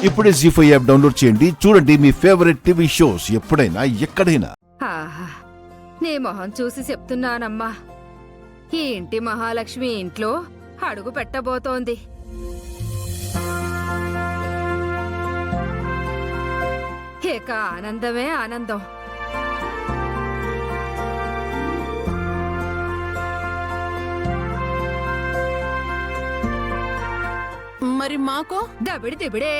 ఇప్పుడే జీ5 app download చేయండి. చూడండి మీ ఫేవరెట్ టీవీ షోస్ ఎప్పుడైనా ఎక్కడైనా. ఆహా, నీ మొహం చూసి చెప్తున్నానమ్మా, ఈ ఇంటి మహాలక్ష్మి ఇంట్లో అడుగు పెట్టబోతోంది. ఇక ఆనందమే ఆనందం. మరి మాకో దబిడి దిబిడే.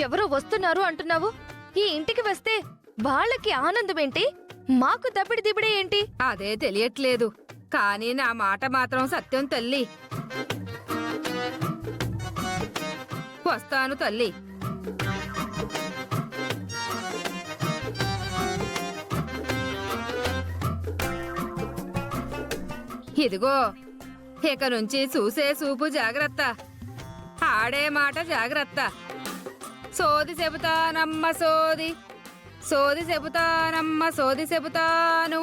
ఎవరో వస్తున్నారు అంటున్నావు. ఈ ఇంటికి వస్తే వాళ్ళకి ఆనందమేంటి, మాకు దబ్బిడి దిబిడే ఏంటి? అదే తెలియట్లేదు, కానీ నా మాట మాత్రం సత్యం తల్లి. వస్తాను తల్లి. ఇదిగో, ఇక నుంచి చూసే చూపు జాగ్రత్త, ఆడే మాట జాగ్రత్త. సోది చెబుతానమ్మ సోది, సోది చెబుతానమ్మ సోది చెబుతాను.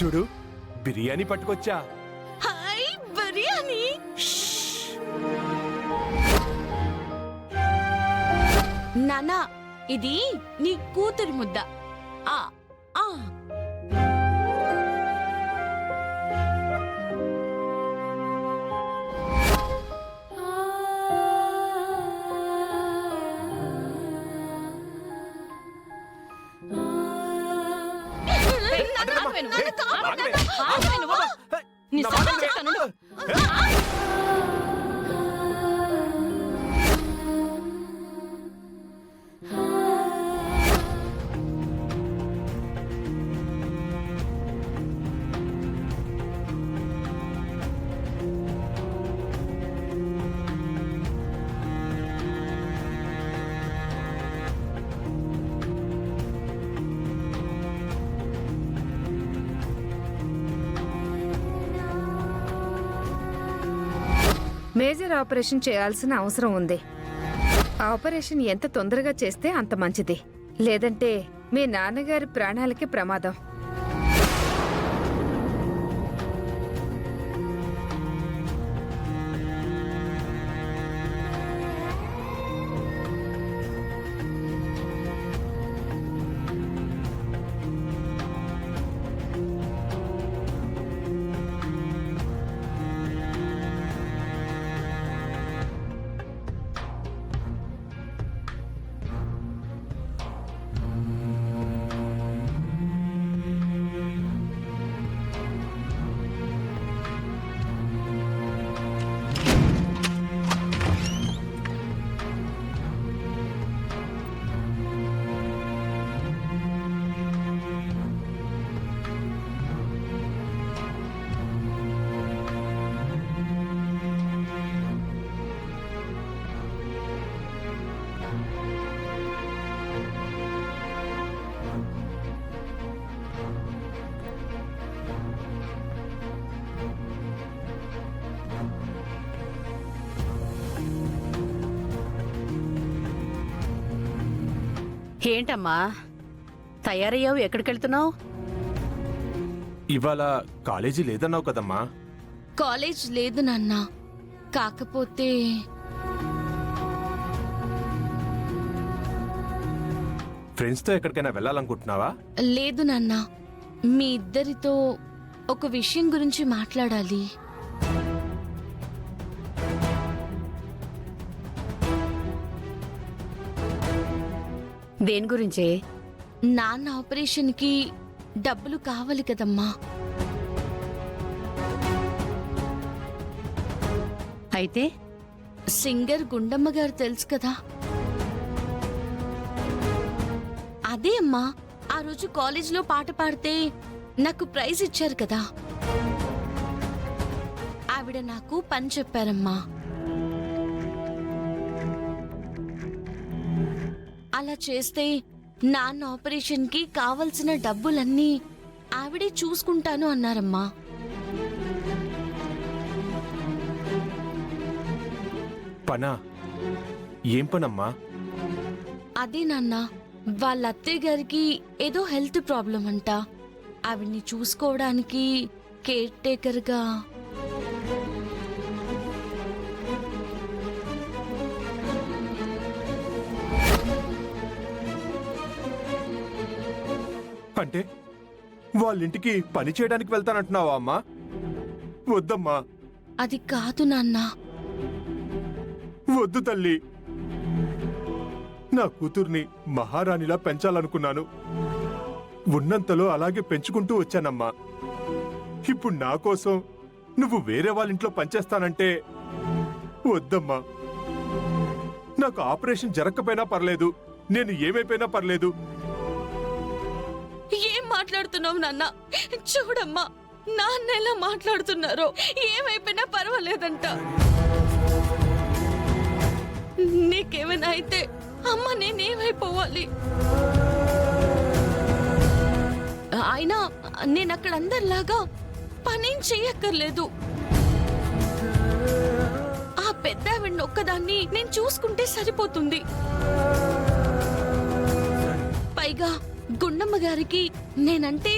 చూడు, బిర్యానీ పట్టుకొచ్చా. హాయ్ బిర్యానీ. నానా, ఇది నీ కూతురి ముద్ద. ఆ ఆ మేజర్ ఆపరేషన్ చేయాల్సిన అవసరం ఉంది. ఆపరేషన్ ఎంత తొందరగా చేస్తే అంత మంచిది, లేదంటే మీ నాన్నగారి ప్రాణాలకి ప్రమాదం. ఏంటమ్మా తయారయ్యావు? ఎక్కడికెళ్తున్నావు? ఇవాళ కాలేజీ లేదన్నావు కదమ్మా. కాలేజ్ లేదు నాన్న, కాకపోతే ఫ్రెండ్స్తో ఎక్కడికైనా వెళ్ళాలనుకుంటున్నావా? లేదు నాన్న, మీ ఇద్దరితో ఒక విషయం గురించి మాట్లాడాలి. దేని గురించే? నాన్న ఆపరేషన్కి డబ్బులు కావాలి కదమ్మా. అయితే సింగర్ గుండమ్మ గారు తెలుసు కదా? అదే అమ్మా, ఆ రోజు కాలేజ్లో పాట పాడితే నాకు ప్రైజ్ ఇచ్చారు కదా. ఆవిడ నాకు పని చెప్పారమ్మా. అలా చేస్తే నాన్న ఆపరేషన్కి కావలసిన డబ్బులన్నీ ఆవిడే చూసుకుంటాను అన్నారమ్మా. పనా? ఏం పనమ్మా? అదే నాన్న, వాళ్ళ అత్తయ్య గారికి ఏదో హెల్త్ ప్రాబ్లం అంట. ఆవిడ్ని చూసుకోవడానికి కేర్ టేకర్గా. అంటే వాళ్ళింటికి పని చేయడానికి వెళ్తానంటున్నావా అమ్మా? వద్దమ్మా, అది కాదు నాన్న. వద్దు తల్లి. నా కూతుర్ని మహారాణిలా పెంచాలనుకున్నాను. ఉన్నంతలో అలాగే పెంచుకుంటూ వచ్చానమ్మా. ఇప్పుడు నా కోసం నువ్వు వేరే వాళ్ళింట్లో పనిచేస్తానంటే వద్దమ్మా. నాకు ఆపరేషన్ జరగకపోయినా పర్లేదు, నేను ఏమైపోయినా పర్లేదు. ఏం మాట్లాడుతున్నావు నాన్న? చూడమ్మా, నాన్న ఎలా మాట్లాడుతున్నారో. ఏమైపోయినా పర్వాలేదంట. నీకేమైనా అయితే అమ్మ నేనేమైపోవాలి? అయినా నేనక్కడ అందరిలాగా పనేం చెయ్యక్కర్లేదు. ఆ పెద్ద ఆవిడ్ని ఒక్కదాన్ని నేను చూసుకుంటే సరిపోతుంది. పైగా గుండమ్మ గారికి నేనంటే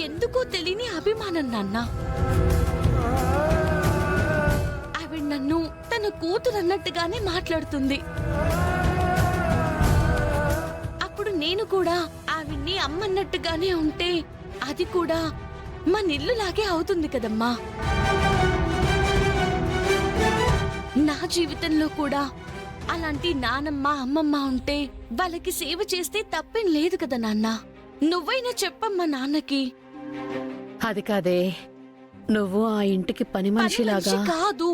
ఎందుకో తెలియని అభిమానం నాన్న. ఆవిడ నన్ను తన కూతురు అన్నట్టుగానే మాట్లాడుతుంది. అప్పుడు నేను కూడా ఆవిడ్ని అమ్మన్నట్టుగానే ఉంటే అది కూడా మన ఇల్లులాగే అవుతుంది కదమ్మా. నా జీవితంలో కూడా అలాంటి నానమ్మ అమ్మమ్మ ఉంటే వాళ్ళకి సేవ చేస్తే తప్పేం లేదు కదా నాన్న. నువ్వైనా చెప్పమ్మా నాన్నకి. అది కాదే, నువ్వు ఆ ఇంటికి పని మనిషిలాగా. మనిషి కాదు,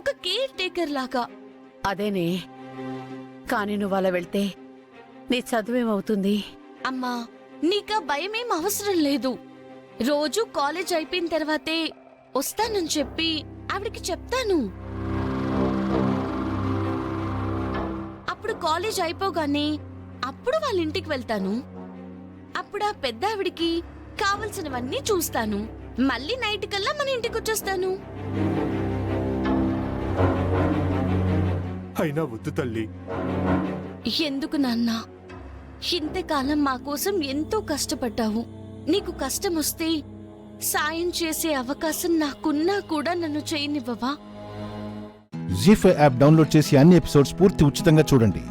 ఒక కేర్ టేకర్ లాగా. అదేనే, కానీ నువ్వు అలా వెళ్తే నీ చదువేమవుతుంది? అమ్మా, నీకా భయమేం అవసరం లేదు. రోజు కాలేజ్ అయిపోయిన తర్వాతే వస్తానని చెప్పి ఆవిడకి చెప్తాను. అప్పుడు కాలేజ్ అయిపోగానే అప్పుడు వాళ్ళ ఇంటికి వెళ్తాను. అప్పుడు ఆ పెద్ద ఆవిడికి కావలసినవన్నీ చూస్తాను. మళ్ళీ నైట్ కల్లా మన ఇంటికి వచ్చేస్తాను. అయినా వద్దు తల్లి. ఎందుకు నాన్న? ఇంతకాలం మా కోసం ఎంతో కష్టపడ్డావు. నీకు కష్టం వస్తే సాయం చేసే అవకాశం నాకున్నా కూడా నన్ను చేయనివ్వవా? జీ5 యాప్ డౌన్లోడ్ చేసి అన్ని ఎపిసోడ్స్ పూర్తి ఉచితంగా చూడండి.